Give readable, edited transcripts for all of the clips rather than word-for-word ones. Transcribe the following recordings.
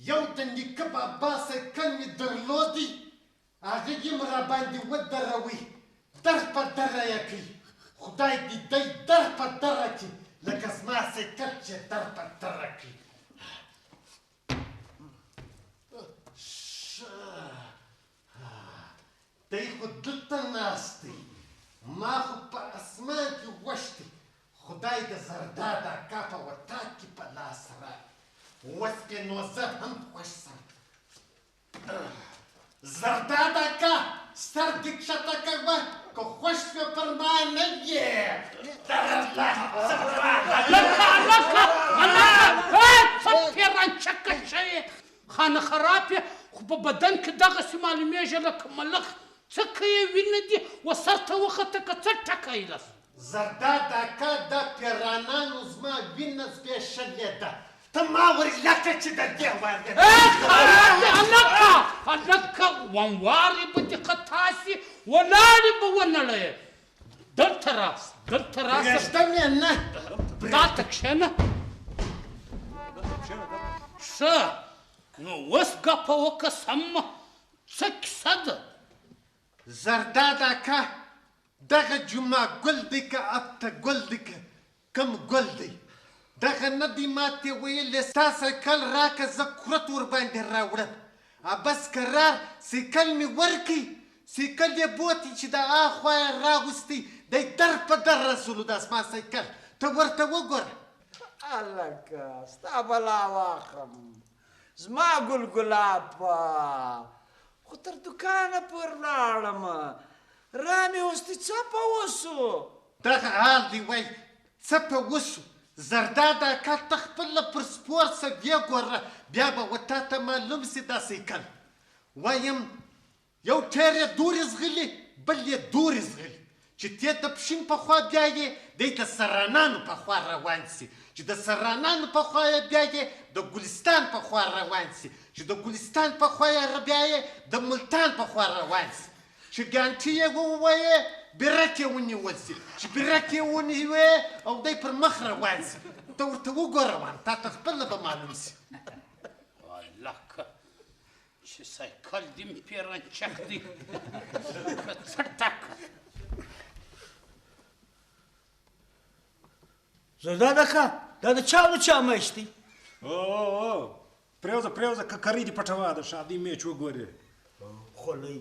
یو د نیکه بابا سایکل مې درلودی هغه یې م راباندې ودروي در په دره یې کوي خدای دې دی در په دره کړي لکه زما سایکل چې در په دره کړي دی خو دلته ناست دی ما خو په اسمان کې وشتی خدای د زرداد اکا په وطاق کې په لاس راغی اوس کې نو زه هم خوښ سم زرداد اکا سر دې کښته کوه که خوښ شوې پر ما نه یې څه پیرانچکه شوې خانه خراب یې خو په بدن کې دغسې معلومېږي لکه ملخ څه کوې وینه دي و سر ته وخته که څه ټکی لس زرداد اکا دا پیرانانو زما وینه سپېشلې ده ته ما ورې لکه چې د دې وارګه هلکه وموارې به دې خطا سي ولاړې به ونړیې دلته راسه دلته راسه پرېږدم یې نه دلته کښېنه ښه نو اوس ګپه وکړه سمه څه کیسه ده زرداد اکا دغه جمعه ګل دی که اپته ګل دی که کوم ګل دی دغه نه دی ماته ویلې ستا سایکل راکه زه کورت ورباندې راوړم بس کرار سایکل مې ورکړي سایکل یې بوتي چې د اخوا یې راغوستی دی در په در رسولو دا زما سایکل ته ورته وګوره هلکه ستا بلا واخم زما ګلګلابه خو تر دوکانه پورې ولاړم را مې اوس دې څه په وسو دغه حال دی وای څه په وسو زرداد اکا ته خپله پر سپور څه ویې ګوره بیا به و تا ته معلوم سي دا سایکل وایم یو ټیر یې دورې زغلي بل یې دورې زغلي چې تی د پښین په خوا بیا یې دی د سرانانو په خوا روان سي چې د سرانانو په خوا یې بیا یې د ګلستان په خوا روان سي چې د ګلستان په خوا یې بیا یې د ملتان په خوا روان سي چې ګانټي یې ووایې برک یې ونیول سي چې برک یې ونیوې او دی پر مخ روان سي ته ورته وګوره وان تا ته خپله به معلوم سي هلکه چې سایکل دې مې پیرانچک دی که څه ټکه زرداد اکا دا د چا نو چا میش دی پرېوځه ککرۍ دې پټوه د شادۍ میچ وګورې خولۍ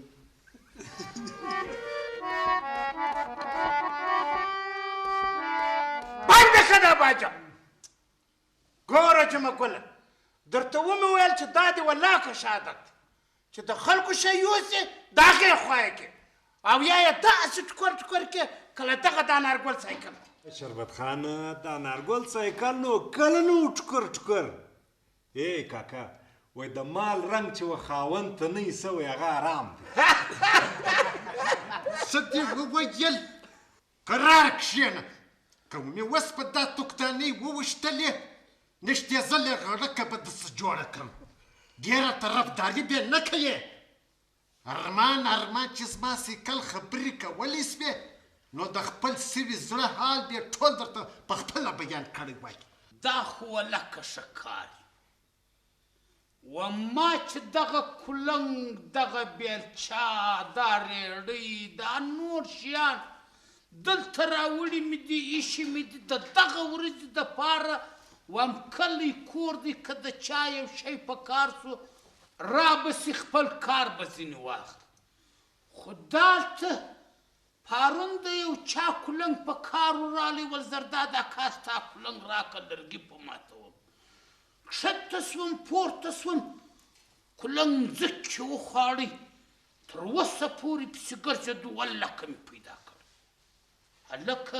بنده که دا باجه ګوره جمعه ګله درته ومې ویل چې دا دې ولاکه شهادت چې د خلکو شی یوسې د هغې خوا یې کې او یا یې داسې ټکور ټکور کې کله دغه د انارګل سایکل شربت خانه د انارګل سایکل نو کله نو ټکر ټکر ای کاکا وای د مال رنګ چې و خاوند ته نه یې سوی هغه آرام دی څه دې وویل قرار کښېنه که مې اوس په دا توکتانۍ وویشتلې نږدې ځلې غړکه به دسه جوړه کړم ډېره طرفداري بې نه کوې ارمان چې زما سایکل خبرې کولی سوې نو د خپل سوي زړه حال بیا ټول درته په خپله بیان کړی وای دا خو ولکه ښه کار و ما چې دغه کولنګ دغه بیلچا دا ریړۍ دا نور شیان دلته راوړي مې دي ایښي مې دي د دغه ورځې دپاره وم کلی کور دی که د چا یو شی په کار سو رابسي خپل کار به ځینې واخلي خو دالته پارون د یو چا کولنګ په کار ورالی ول زرداد اکا ستا کولنګ راکړه لرګي په ماتوم کښته سوم پورته سوم کولنګ ځکې وخواړی تر اوسه پورې پسې ګرځېدو ولکه مې پیدا کړ هلکه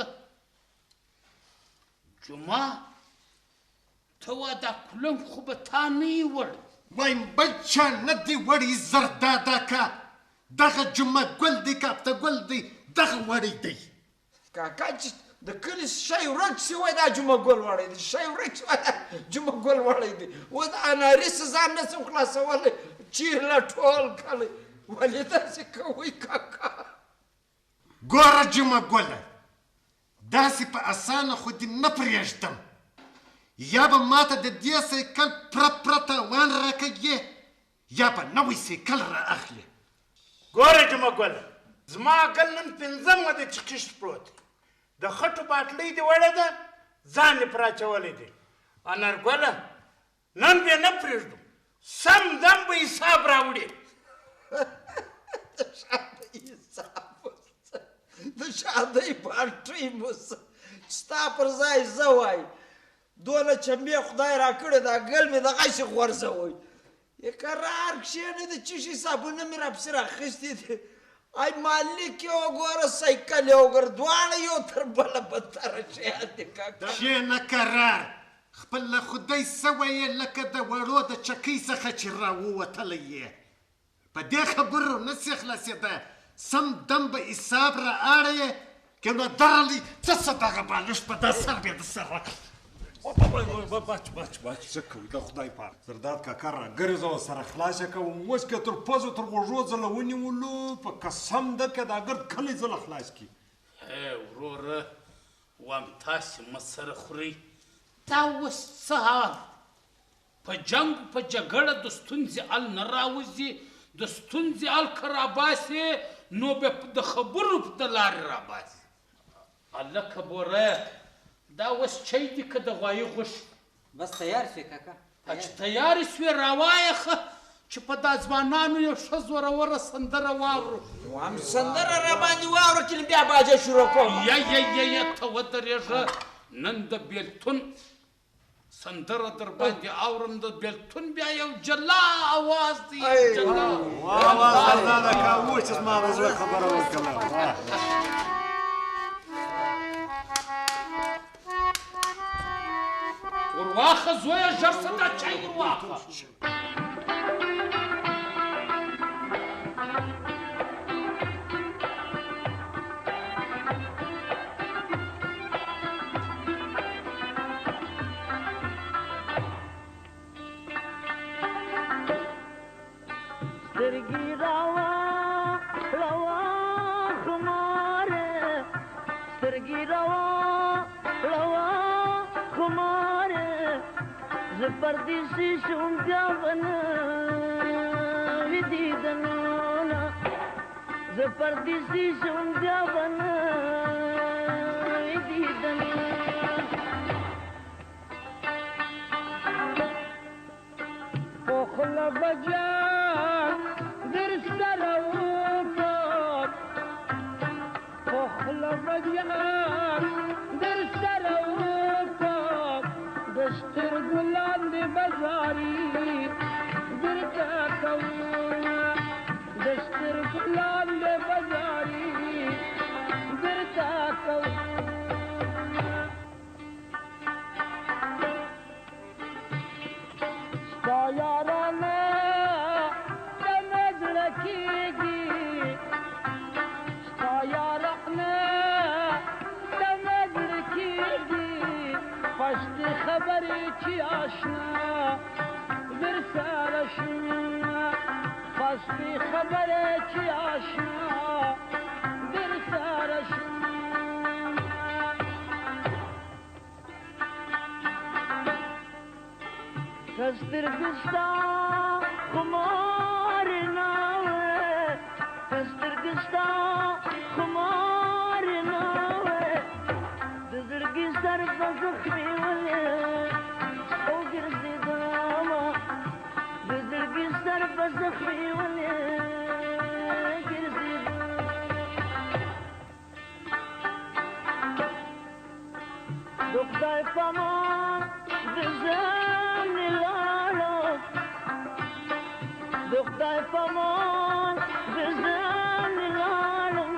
جمعه ته وا دا کولنګ خو به تا نه یې وړی وایم بل چا نه دی وړی زرداد اکا دغه جمعه ګل دی که هفته ګل دی دغه وړی دی کاکا چې د کلي شی ورک سي وای دا جمعه ګل وړی دی شی ورک سي وای دا جمعه ګل وړی دی اوس د اناري ځان نسم خلاصولی چیر له ټول کلی ولې داسې کوئ کاکا ګوره جمعه ګله داسې په اسانه خو دې نه پرېږدم یا به ماته د دې سایکل پرته وان راکوي یا به نوی سایکل را اخلي. ګوره جمعه ګله زما عقل نن پنځمه ده چې قشت پروت دی. د خټو باټلۍ دې وړې ده ځان یې پر اچولی دی. انارګله نن بیا نه پرېږدو سم دم به حساب راوړي. د شادۍ پارټۍ موسه چې ستا پر ځای زه وای دونه چمبې خدای راکړې دا ګل مې دغسې غورځوئ یې قرار کښېنه د چشي صابونه مې راپسې راخیستې دي. ای مالک یې وګوره سایکل یې وګوره دواړه یو تر بله بدتره شیان دي کاکا. کښېنه قرار خپل له خدای سوی یې لکه د وړو د چکۍ څخه چې راووتلی یې. په دې خبرو نسې خلاصېده سم دم به حساب را اړی که نو درلی څه دغه بالښت په دا سر بیا د سره بچ څه کوي د خدای پاک زرداد کاکا راګرځوه سره خلاصه کوم اوس که تر پزو تر غوږو ځله ونیولو په قسم ده که دا ګرد کلی ځله خلاص کړي. وروره وایم تاسې مه سره خورئ دا اوس څه حال په جنګ په جګړه د ستونزې حل نه راوځي د ستونزې حل که راباسې نو بیا د خبرو د لارې راباسي. هلکه بوره دا اوس چی دي که د غوایي غوښې بس تیار شوې کاکا چې تیارې سوې راوایخه چې په دا ځوانانو یو ښه زوروره سندره واورو. وایم سندره راباندې واوره چې بیا باجه شروع کوم. یا ته ودرېږه نن د بېلتون سندره در باندې اورم د بېلتون بیا یو جلا اواز دی جلا. واه زرداده کا اوس چې زما د زړه خبره وکړه. ورواخه زویه ژر څه دا چای ورواخه. سترګې راوا راوا خماره سترګې راوا راوا خماره زه پردیسي شوم بیا به نه وي دیدنونه زه پردیسي شوم بیا به نه وي دیدنونه په خوله به سترګستا خمار ناوه سترګستا خمار ناوه د زړګي سر په زخمي ولې او ګرځېدمه د زړګي سر په زخمي ولې ګرځېدمه د خدای په امان د خدای په امان د ځان لاړم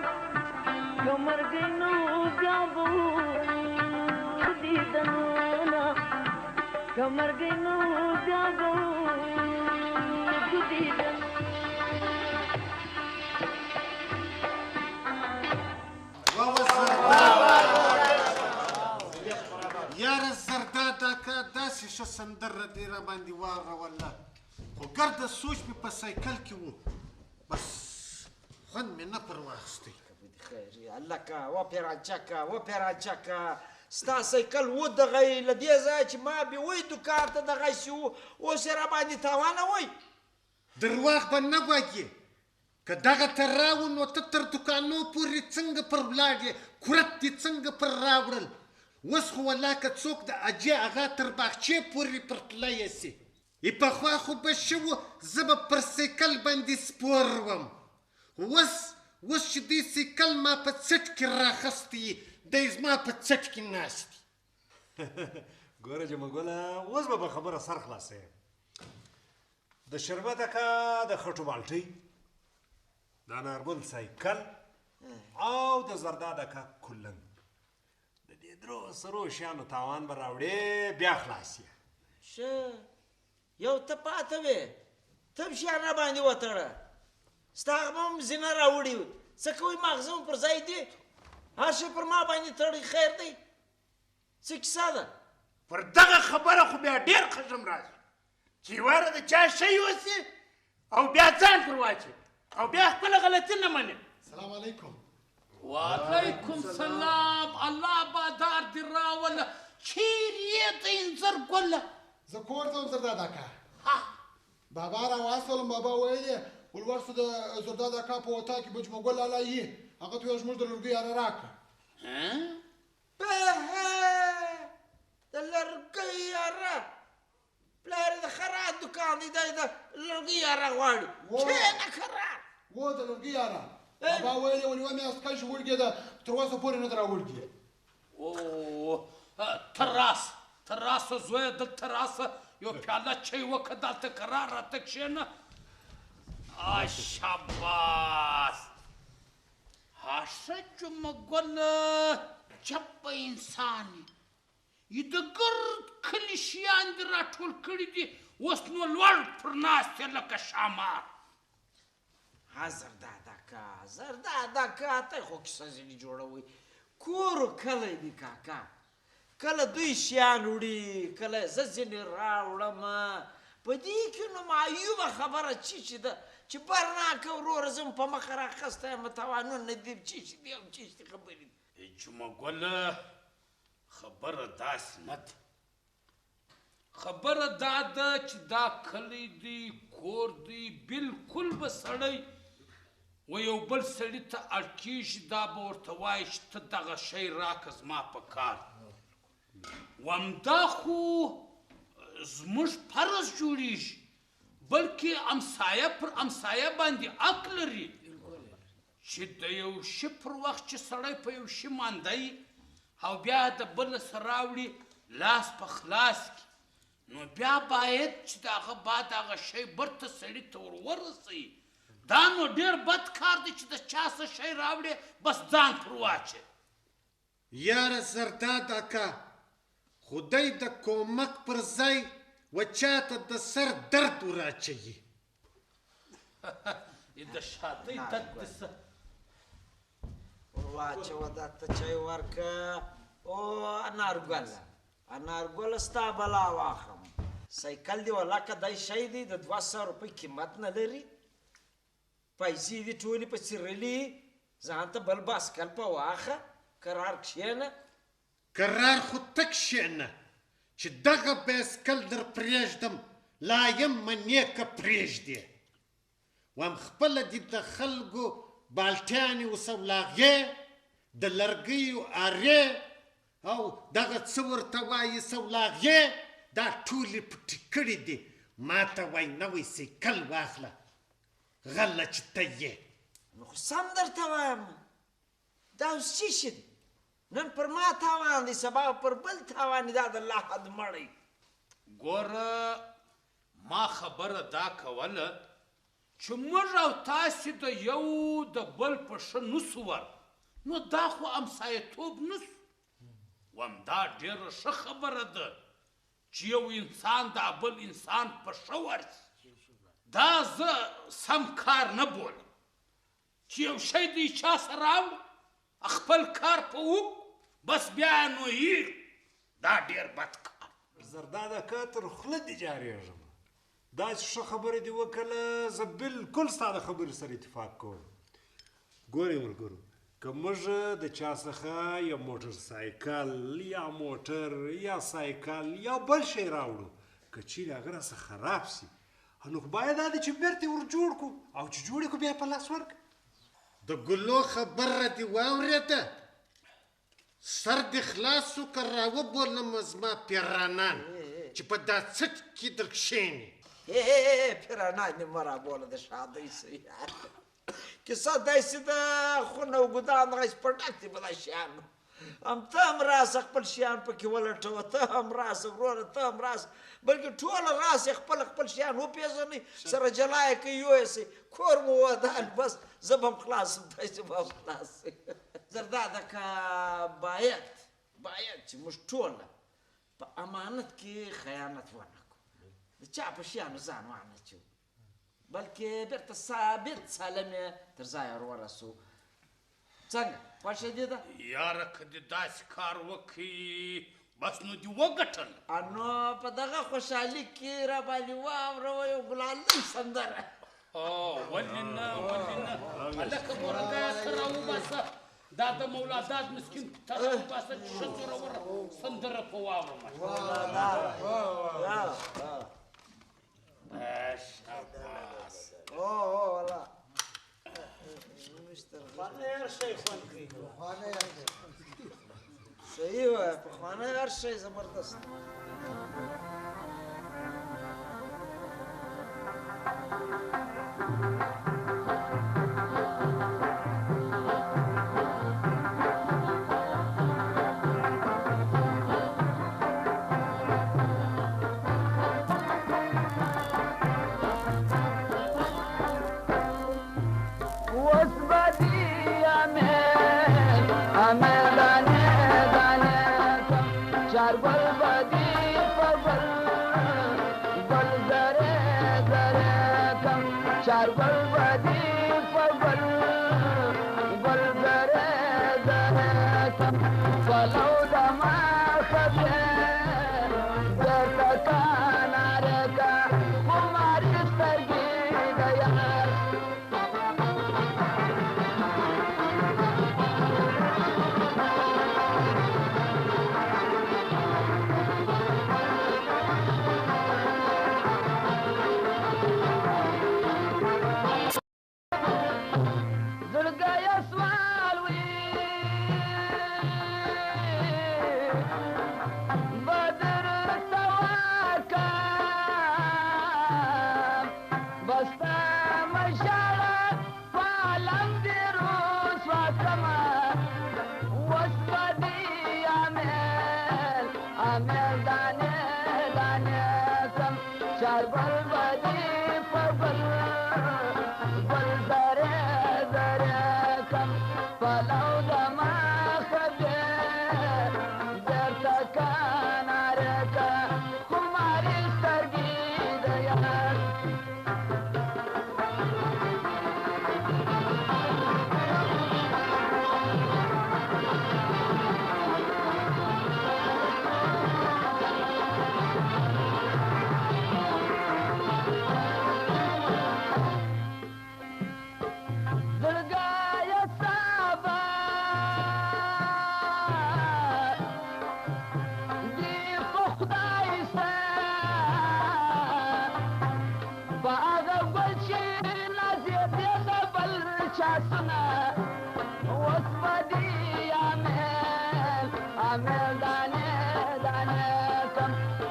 که مرګ نو بیا به وو دیدنونه که مرګ نو بیا به وو دیدنونه. یاره زرداده که داسې ښه سندره دې راباندې واوروله خو ګرده سوچ مې په سایکل کې و بس خوند مې نه پر واخیستی. خیر هلکه وپېراچکه ستا سایکل ودغی له دې ځایه چې ما بیوی دوکان ته دغسې و اوس یې راباندې تاوانوئ درواغ به نه وایې که دغه ته راو نو ته تر دوکانو پورې څنګه پر ولاړ یې کورت دې څنګه پر راوړل اوس خو والله که څوک د اجي هغه تر باغچې پورې پر تللی سي پخوا خو به ښه و زه به پر سیکل باندې سپور وم اوس چې دې سیکل ما په څټ کې راخستی دی زما په څټ کې ناست ګوره جمعګله اوس به خبره سر خلاصوې د شربت اکا د خټو بالټۍ د انارګل سایکل او د زرداد اکا کلنګ د دې درو سرو شیانو تاوان به راوړې بیا خلاص یې ښه یو ته پاته وې ته هم شیان راباندې وتړه ستا هغه به هم زینه راوړي څه کوئ ماغزه مو پر ځای دی هر شی پر ما باندې تړی خیر دی څه کیسه ده پر دغه خبره خو بیا ډېر خشم راځي چې واره د چا شی وسي او بیا ځان پر واچي او بیا خپله غلطي نه مني سلام علیکم وعلیکم سلام الله بادار دې راوله چیرې یې د انځر ګله زه کور ته وم زرداد اکا بابا را واستولم بابا ویل یې ولورسو د زرداد اکا په وطا کې به جمعګل لالا یي هغه ته ویل زموږ د لرګي یاره راکړه د لرګي یاره پلار یې د خراب دوکان دی دی د لرګي یاره غواړي کښېنه خراب و د لرګي یاره بابا ویل یې ول یوه میاشت کش وړګېده تر اوسه پورې نه ده راوړګې ته راسه زویه دلته راسه یو پیاله چای وکړه دلته کرار راته کښېنه شاباس ښه جمعګله چپه انسان یې د ګرد کلي شیان دې راټول کړي دي اوس نو لوړ پر ناست یې لکه شامار زرداد اکا ته خو کیسه ځینې جوړوئ کور کلی دی کاکا کله دوی شیان وړي کله زه ځینې راوړم په دې کې نو معیوبه خبره چې ده چې برناکه وروره زه په مخه راخستی یم تاوانونه دي چیشي دي او چیشي خبرې دي جمعګله خبره داسې نه ده خبره دا ده چې دا کلی دی کور دی بلکل به سړی و یو بل سړي ته اړ کېږي دا به ورته وایي چې ته دغه شی راکړه زما په کار و همدا خو زموږ فرض جوړیږي بلکې امسایه پر امسایه باندې حق لري چې د یو شي پر وخت چې سړی په یو شي مانده او بیا د بل سره راوړي لاس په خلاص کړي نو بیا باید چې د هغه بعد هغه شی برته سړي ته ور ورسوي دا نو ډېر بد کار دی چې د چا څه شی راوړې بس ځان پر واچې یاره زرداد اکا خدای د کومک پر ځای و چاته د سر درد وراچوي د شاتۍ درد دې څه واچوه درته چای ورکه او انارګله ستا بلا واخلم سایکل دی ولکه دی شی دی د 200 روپۍ قیمت نه لري پیسې دي ټولې په څیرلي ځان ته بل باسکل په واخه قرار کښېنه قرار خو ته کښېنه چې دغه بایسکل در پرېږدم لا یم منې که پرېږدې وام خپله دي د خلکو بالټیانې و سولاغې د لرګیو ارې او دغه څه ورته وایي سولاغې دا ټولې پټې کړي دي ما ته وایي نوی سیکل واخله غله چې ته یې نو خو سم درته وایم دا اوس څه شي دی نن پر ما تاوان دی سبا پر بل تاوان دی دا د الله حد مړی ګوره ما خبره دا کوله چې موږ او تاسې د یو د بل په ښه نسو ور نو دا خو امسایه‌توب نسو و همدا ډېره ښه خبره ده چې یو انسان د بل انسان په ښه ورسي دا زه سم کار نه بولم چې یو شی دی چا سره راوړه خپل کار په وکړو بس بیا نو هیر دا ډېر بد کار زرداد اکا تر خوله دې جارېږم داسې ښه خبرې دې وکړله زه بلکل ستا د خبرې سره اتفاق کوم ګورې ملګرو که موږ د چا څخه یا موټر سایکل یا موټر یا سایکل یا بل شی راوړو که چیرې هغه راڅخه خراب سي نو باید دا دی چې بیرته ور جوړ کړو او چې جوړ یې کړو بیا په لاس ورکړو د ګلو خبره دې واورېده سر دې خلاص شو که راوبولم زما پیرانان چې په دا څټ کې در کښېني پیرانان دې مه رابوله د شادۍ سي کیسه داسې ده خونه او ګدام دغسې په ډک دي په دا شیانو هم ته هم راسه خپل شیان پکې ولټوه ته هم راسه وروره ته هم راسه بلکې ټوله راسې خپل شیان وپېژنئ سره جلا یې کوي یوسئ کور مو ودان بس زه به هم خلاص یم تاسې به هم خلاص شئ زرداده که باید چې موږ ټوله په امانت کې خیانت ونه کړو د چا په شیانو ځان وانه چوو بلکې بیرته ثابت سالم یې تر ځایه ورورسو څنګه خوښه دې ده یاره که دې داسې کار وکړي بس نو دې وګټل نو په دغه خوشحالي کې راباندې واوروه یو ګلالۍ سندره ولې نه هلکه مورګیه ته راوباسه دا د مولاداد مسکین ته راوباسه چې ښه زوروره سندره په واورم شاباس والله پخوانی هر شی خوند کوي صحیح وایه پخوانی هر شی زبردست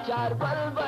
चार बल